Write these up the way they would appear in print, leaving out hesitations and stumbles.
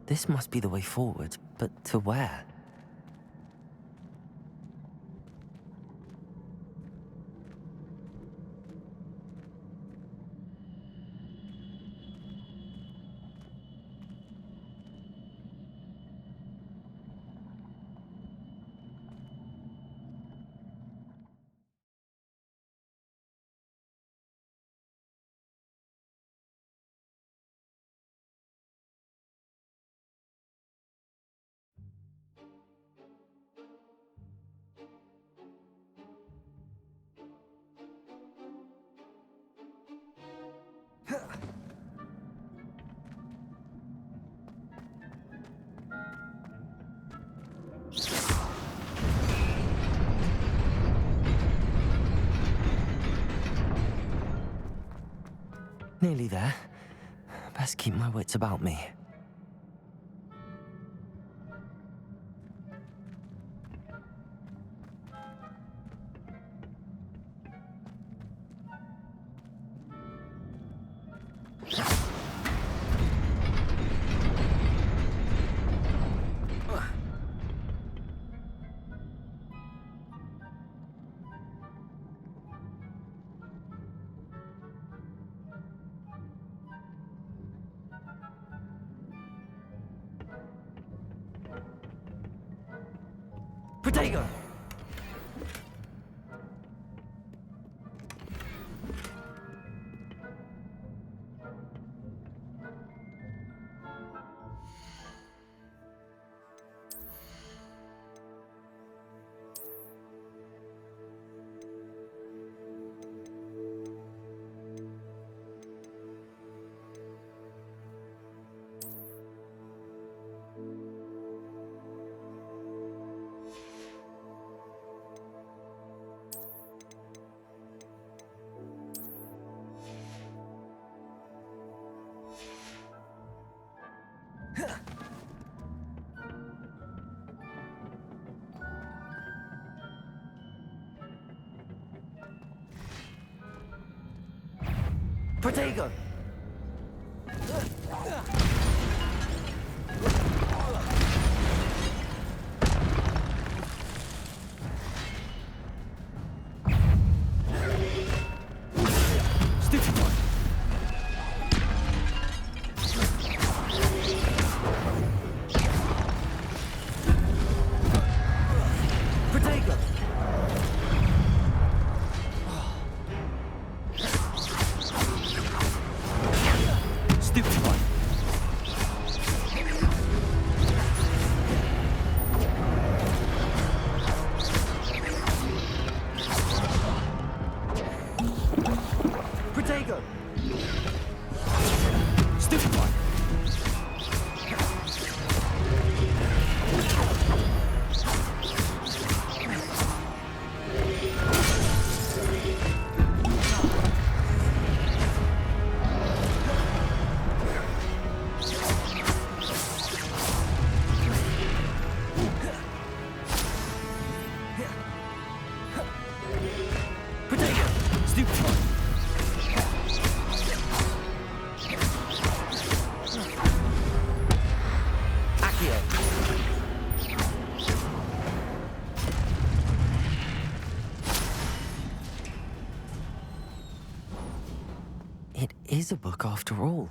This must be the way forward, but to where? Nearly there. Best keep my wits about me. Potato! Potato! Stupid one! Potato! Stupid one! Potato! Stupid one! Potato! Stupid one! It is a book after all.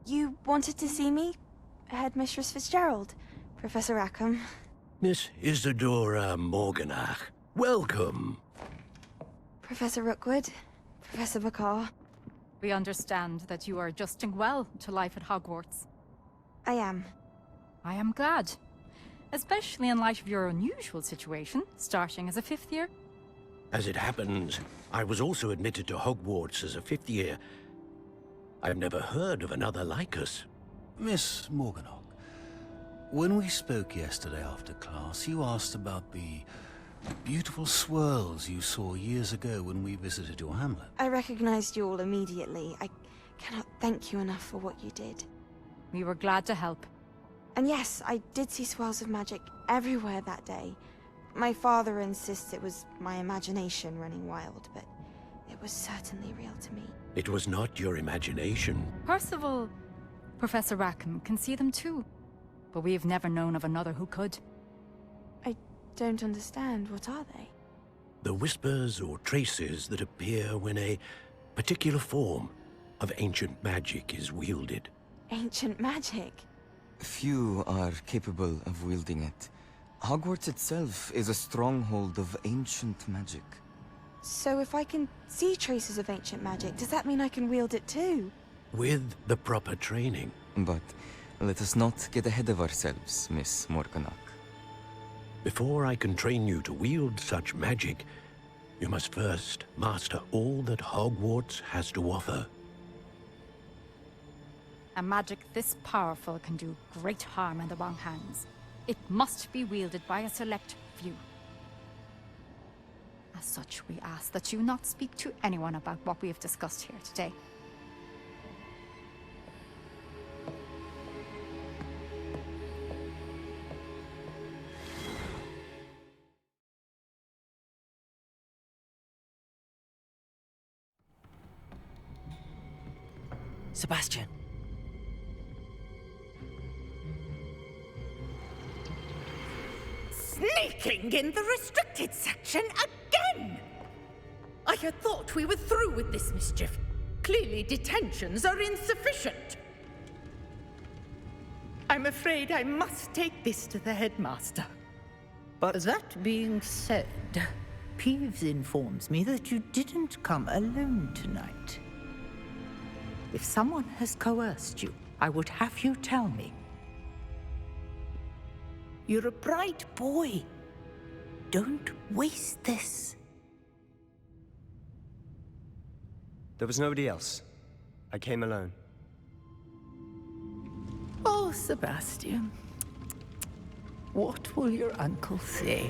You wanted to see me? Headmistress Fitzgerald, Professor Rackham. Miss Isadora Morganach, welcome. Professor Rookwood, Professor McCaw. We understand that you are adjusting well to life at Hogwarts. I am. I am glad. Especially in light of your unusual situation, starting as a 5th year. As it happens, I was also admitted to Hogwarts as a 5th year. I've never heard of another like us. Miss Morganach, when we spoke yesterday after class, you asked about the beautiful swirls you saw years ago when we visited your hamlet. I recognized you all immediately. I cannot thank you enough for what you did. We were glad to help. And yes, I did see swirls of magic everywhere that day. My father insists it was my imagination running wild, but it was certainly real to me. It was not your imagination. Percival, Professor Rackham can see them too. But we have never known of another who could. I don't understand. What are they? The whispers or traces that appear when a particular form of ancient magic is wielded. Ancient magic? Few are capable of wielding it. Hogwarts itself is a stronghold of ancient magic. So if I can see traces of ancient magic, does that mean I can wield it too? With the proper training. But let us not get ahead of ourselves, Miss Morganach. Before I can train you to wield such magic, you must first master all that Hogwarts has to offer. A magic this powerful can do great harm in the wrong hands. It must be wielded by a select few. As such, we ask that you not speak to anyone about what we have discussed here today. Sebastian. Sneaking in the restricted section again! I had thought we were through with this mischief. Clearly detentions are insufficient. I'm afraid I must take this to the headmaster. But that being said, Peeves informs me that you didn't come alone tonight. If someone has coerced you, I would have you tell me. You're a bright boy. Don't waste this. There was nobody else. I came alone. Oh, Sebastian. What will your uncle say?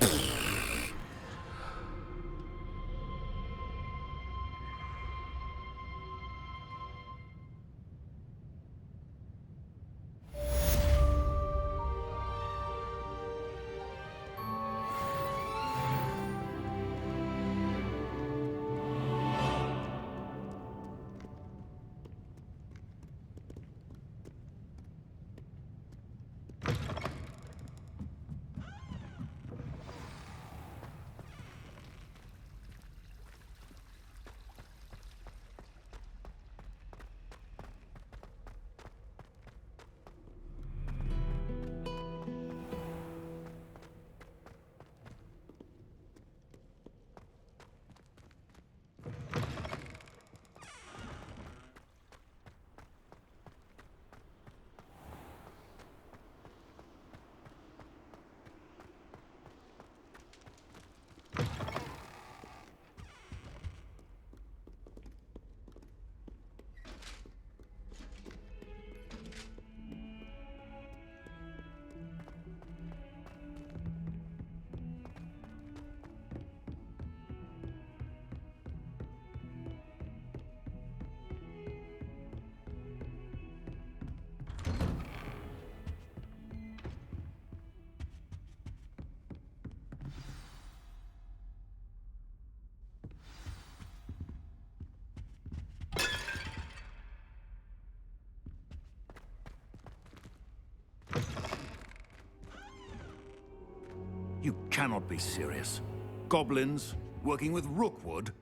You cannot be serious. Goblins working with Rookwood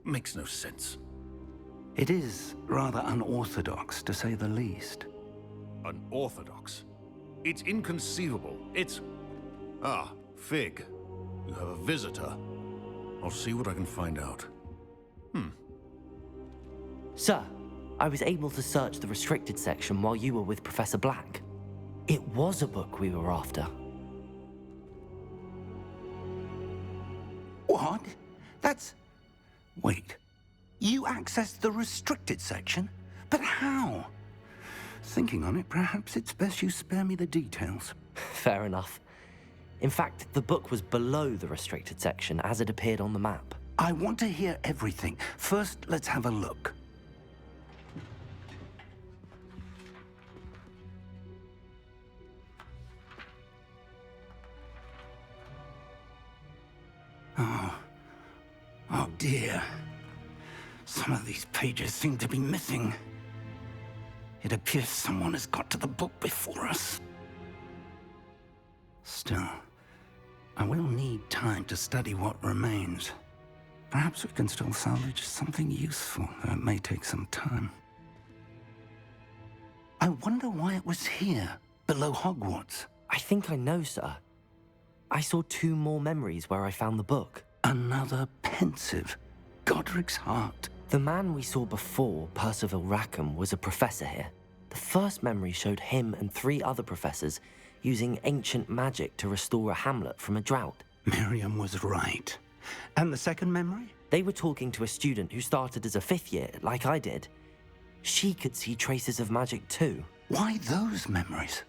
makes no sense. It is rather unorthodox, to say the least. Unorthodox? It's inconceivable. It's... Ah, Fig. You have a visitor. I'll see what I can find out. Sir, I was able to search the restricted section while you were with Professor Black. It was a book we were after. What? That's... Wait. You accessed the restricted section? But how? Thinking on it, perhaps it's best you spare me the details. Fair enough. In fact, the book was below the restricted section as it appeared on the map. I want to hear everything. First, let's have a look. Oh dear. Some of these pages seem to be missing. It appears someone has got to the book before us. Still, I will need time to study what remains. Perhaps we can still salvage something useful, though it may take some time. I wonder why it was here, below Hogwarts. I think I know, sir. I saw 2 more memories where I found the book. Another pensive. Godric's heart. The man we saw before, Percival Rackham, was a professor here. The first memory showed him and 3 other professors using ancient magic to restore a hamlet from a drought. Miriam was right. And the second memory? They were talking to a student who started as a 5th year, like I did. She could see traces of magic too. Why those memories?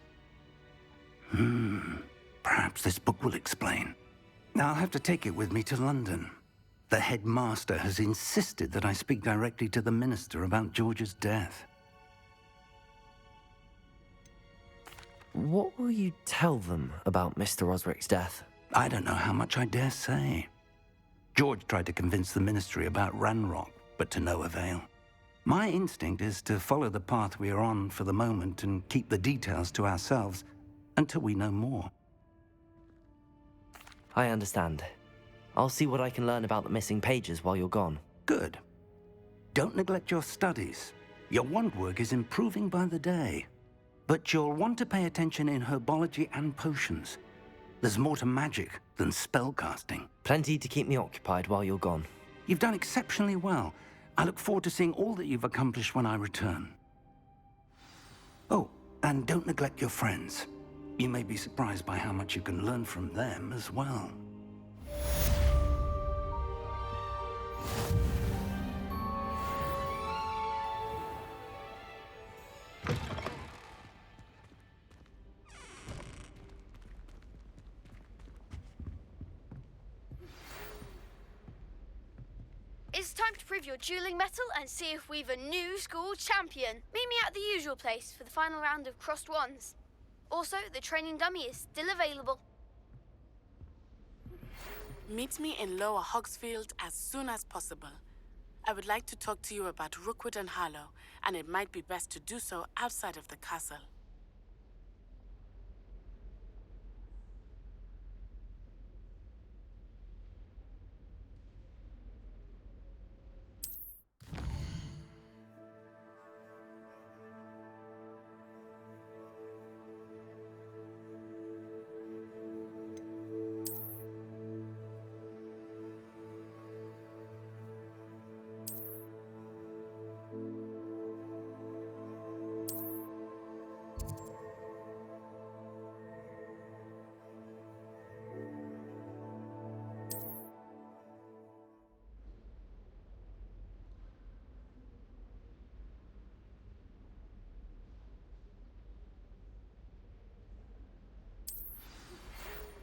Perhaps this book will explain. I'll have to take it with me to London. The headmaster has insisted that I speak directly to the minister about George's death. What will you tell them about Mr. Osric's death? I don't know how much I dare say. George tried to convince the ministry about Ranrock, but to no avail. My instinct is to follow the path we are on for the moment and keep the details to ourselves until we know more. I understand. I'll see what I can learn about the missing pages while you're gone. Good. Don't neglect your studies. Your wand work is improving by the day. But you'll want to pay attention in herbology and potions. There's more to magic than spellcasting. Plenty to keep me occupied while you're gone. You've done exceptionally well. I look forward to seeing all that you've accomplished when I return. Oh, and don't neglect your friends. You may be surprised by how much you can learn from them as well. It's time to prove your dueling mettle and see if we've a new school champion. Meet me at the usual place for the final round of crossed wands. Also, the training dummy is still available. Meet me in Lower Hogsfield as soon as possible. I would like to talk to you about Rookwood and Harlow, and it might be best to do so outside of the castle.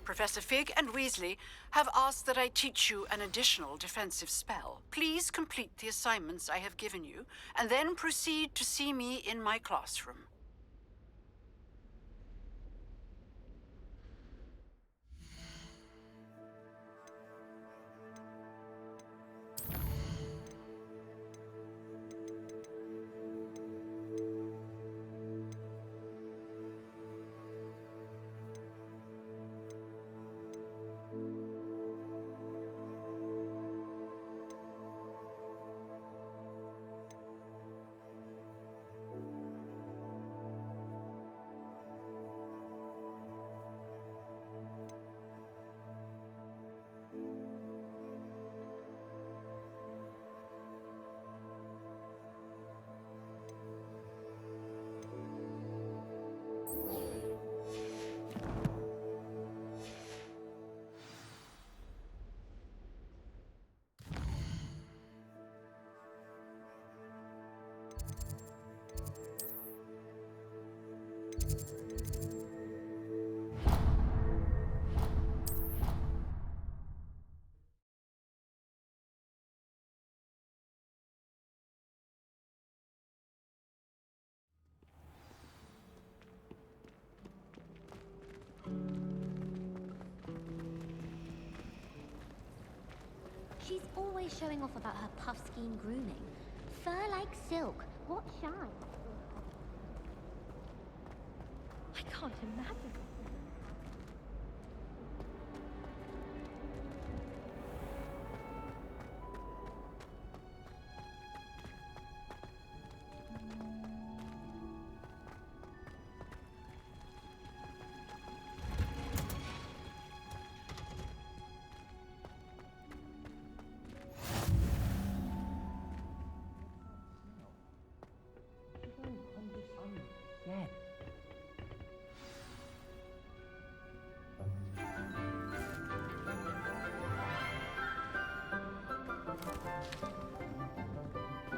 Professor Fig and Weasley have asked that I teach you an additional defensive spell. Please complete the assignments I have given you, and then proceed to see me in my classroom. She's always showing off about her puff scheme grooming. Fur like silk. What shine? I can't imagine.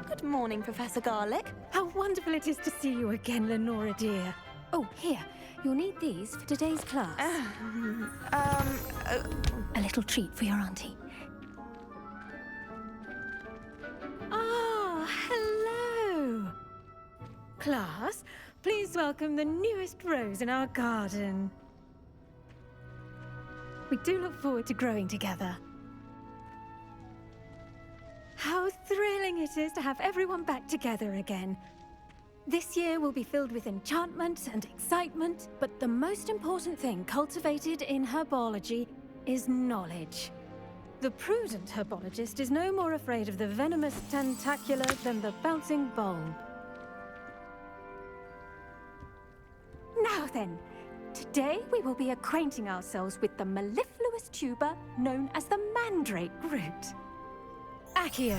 Good morning, Professor Garlick. How wonderful it is to see you again, Lenora dear. Oh, here. You'll need these for today's class. A little treat for your auntie. Ah, hello. Class, please welcome the newest rose in our garden. We do look forward to growing together. How thrilling it is to have everyone back together again. This year will be filled with enchantment and excitement, but the most important thing cultivated in herbology is knowledge. The prudent herbologist is no more afraid of the venomous tentacular than the bouncing bulb. Now then, today we will be acquainting ourselves with the mellifluous tuber known as the mandrake root. Accio.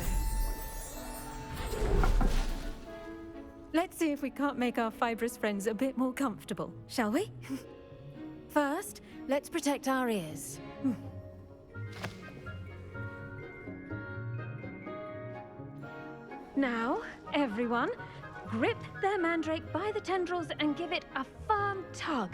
Let's see if we can't make our fibrous friends a bit more comfortable, shall we? First, let's protect our ears. Now, everyone, grip their mandrake by the tendrils and give it a firm tug.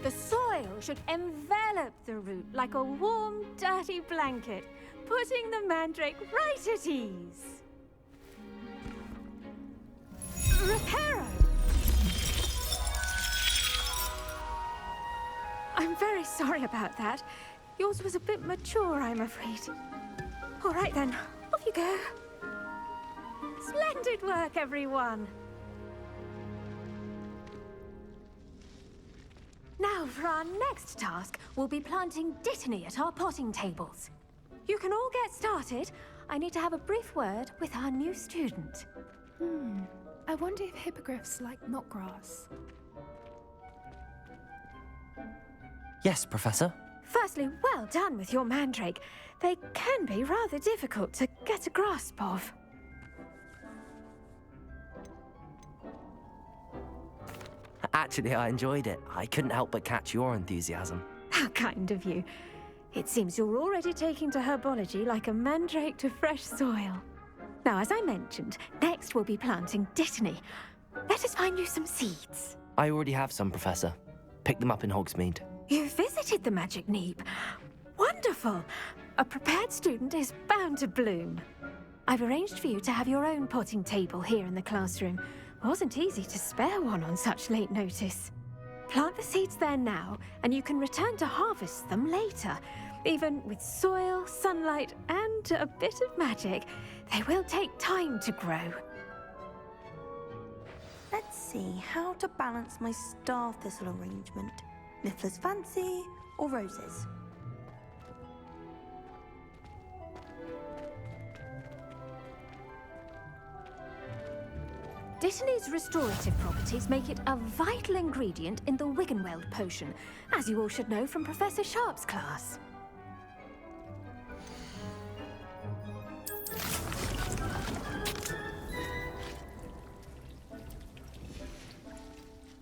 The soil should envelop the root like a warm, dirty blanket, putting the mandrake right at ease. Reparo! I'm very sorry about that. Yours was a bit mature, I'm afraid. All right then, off you go. Splendid work, everyone. Now, for our next task, we'll be planting Dittany at our potting tables. You can all get started. I need to have a brief word with our new student. I wonder if hippogriffs like knotgrass. Yes, Professor. Firstly, well done with your mandrake. They can be rather difficult to get a grasp of. Actually, I enjoyed it. I couldn't help but catch your enthusiasm. How kind of you. It seems you're already taking to herbology like a mandrake to fresh soil. Now, as I mentioned, next we'll be planting Dittany. Let us find you some seeds. I already have some, Professor. Pick them up in Hogsmeade. You visited the Magic Neep. Wonderful. A prepared student is bound to bloom. I've arranged for you to have your own potting table here in the classroom. Wasn't easy to spare one on such late notice. Plant the seeds there now, and you can return to harvest them later. Even with soil, sunlight, and a bit of magic, they will take time to grow. Let's see how to balance my star thistle arrangement. Niffler's fancy or roses? Dittany's restorative properties make it a vital ingredient in the Wiggenweld potion, as you all should know from Professor Sharp's class.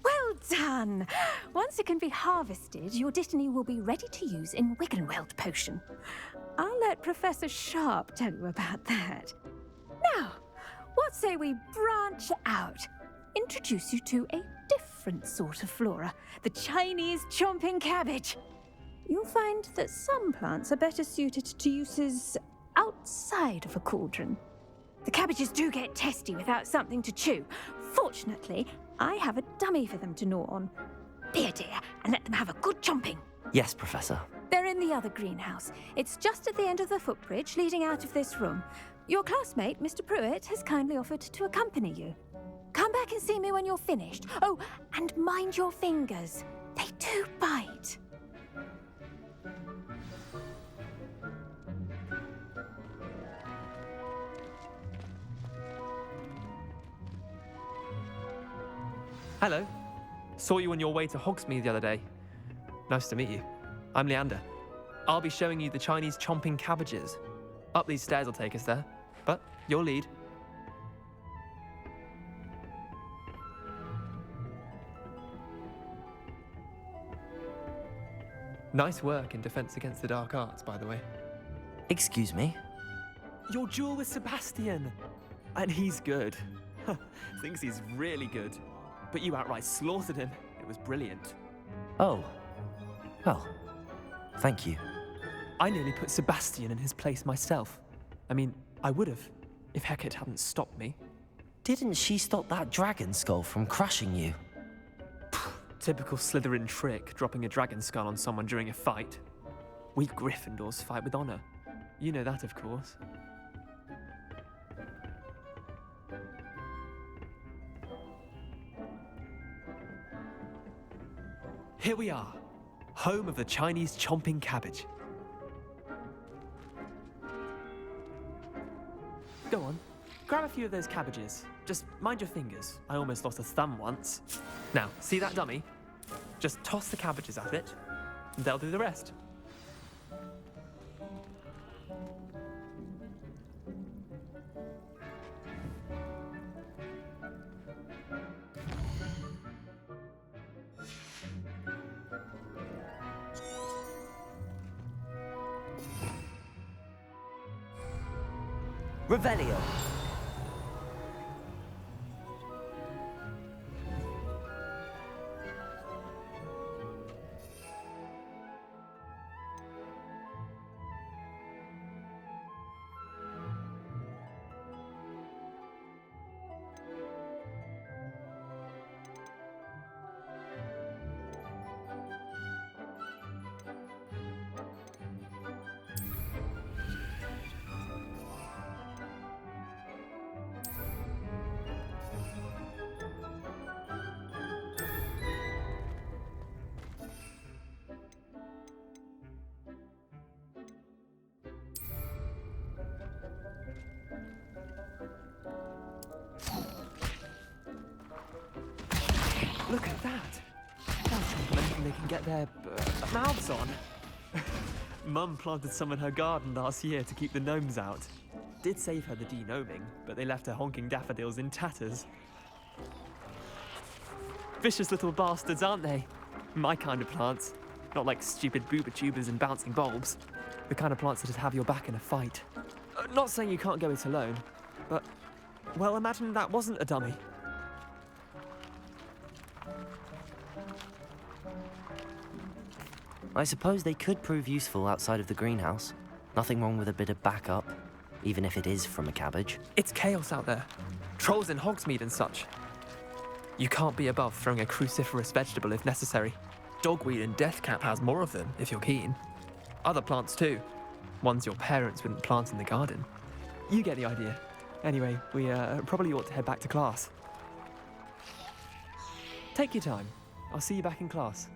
Well done! done. Once it can be harvested, your Dittany will be ready to use in Wiggenweld potion. I'll let Professor Sharp tell you about that. Now, what say we branch out? Introduce you to a different sort of flora, the Chinese chomping cabbage. You'll find that some plants are better suited to uses outside of a cauldron. The cabbages do get testy without something to chew. Fortunately, I have a dummy for them to gnaw on. Be a dear and let them have a good chomping. Yes, Professor. They're in the other greenhouse. It's just at the end of the footbridge leading out of this room. Your classmate, Mr. Pruitt, has kindly offered to accompany you. Come back and see me when you're finished. Oh, and mind your fingers. They do bite. Hello. Saw you on your way to Hogsmeade the other day. Nice to meet you. I'm Leander. I'll be showing you the Chinese chomping cabbages. Up these stairs will take us there, but you'll lead. Nice work in Defense Against the Dark Arts, by the way. Excuse me? Your duel with Sebastian! And he's good. Thinks he's really good. But you outright slaughtered him. It was brilliant. Oh. Well, thank you. I nearly put Sebastian in his place myself. I mean, I would have, if Hecate hadn't stopped me. Didn't she stop that dragon skull from crushing you? Typical Slytherin trick, dropping a dragon skull on someone during a fight. We Gryffindors fight with honor. You know that, of course. Here we are, home of the Chinese chomping cabbage. Go on, grab a few of those cabbages. Just mind your fingers. I almost lost a thumb once. Now, see that dummy? Just toss the cabbages at it, and they'll do the rest. Revelio. Look at that! That's something they can get their mouths on. Mum planted some in her garden last year to keep the gnomes out. Did save her the de-gnoming, but they left her honking daffodils in tatters. Vicious little bastards, aren't they? My kind of plants. Not like stupid booba tubers and bouncing bulbs. The kind of plants that'd have your back in a fight. Not saying you can't go it alone, but, well, imagine that wasn't a dummy. I suppose they could prove useful outside of the greenhouse. Nothing wrong with a bit of backup, even if it is from a cabbage. It's chaos out there. Trolls in Hogsmeade and such. You can't be above throwing a cruciferous vegetable if necessary. Dogweed and deathcap has more of them, if you're keen. Other plants too. Ones your parents wouldn't plant in the garden. You get the idea. Anyway, we probably ought to head back to class. Take your time. I'll see you back in class.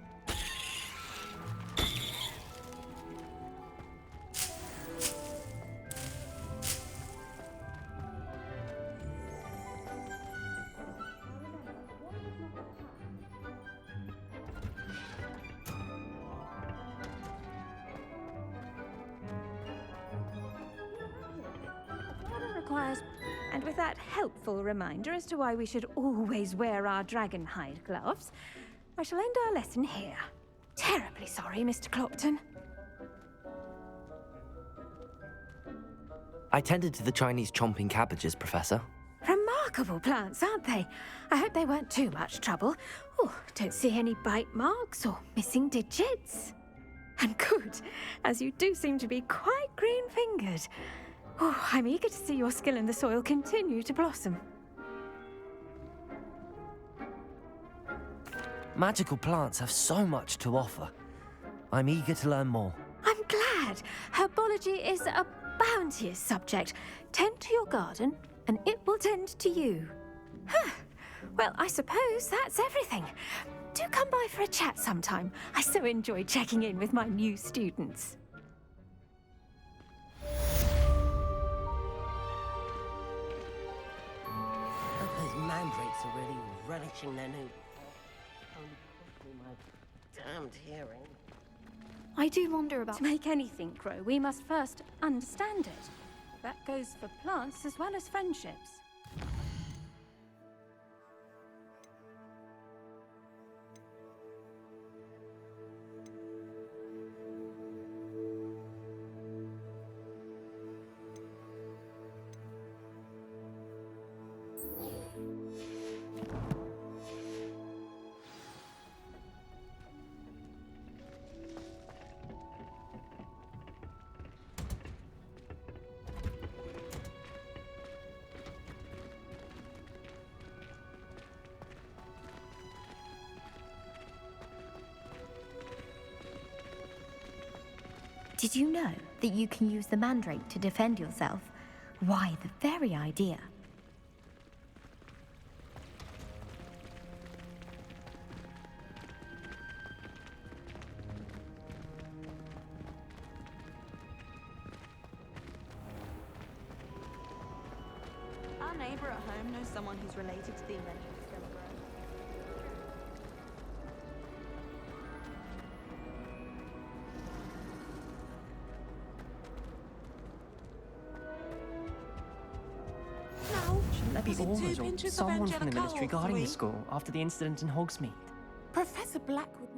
And with that helpful reminder as to why we should always wear our dragon hide gloves, I shall end our lesson here. Terribly sorry, Mr. Clopton. I tended to the Chinese chomping cabbages, Professor. Remarkable plants, aren't they? I hope they weren't too much trouble. Oh, don't see any bite marks or missing digits. And good, as you do seem to be quite green-fingered. Oh, I'm eager to see your skill in the soil continue to blossom. Magical plants have so much to offer. I'm eager to learn more. I'm glad. Herbology is a bounteous subject. Tend to your garden, and it will tend to you. Huh. Well, I suppose that's everything. Do come by for a chat sometime. I so enjoy checking in with my new students. Those mandrakes are really relishing their new... my damned hearing. I do wonder about... To make anything grow, we must first understand it. That goes for plants as well as friendships. Did you know that you can use the mandrake to defend yourself? Why, the very idea. Our neighbour at home knows someone who's related to the inventor of Skeleton. Shouldn't there be Was it 2 orders or pinches of someone from the Angelica ministry or guarding 3? the school after the incident in Hogsmeade? Professor Blackwood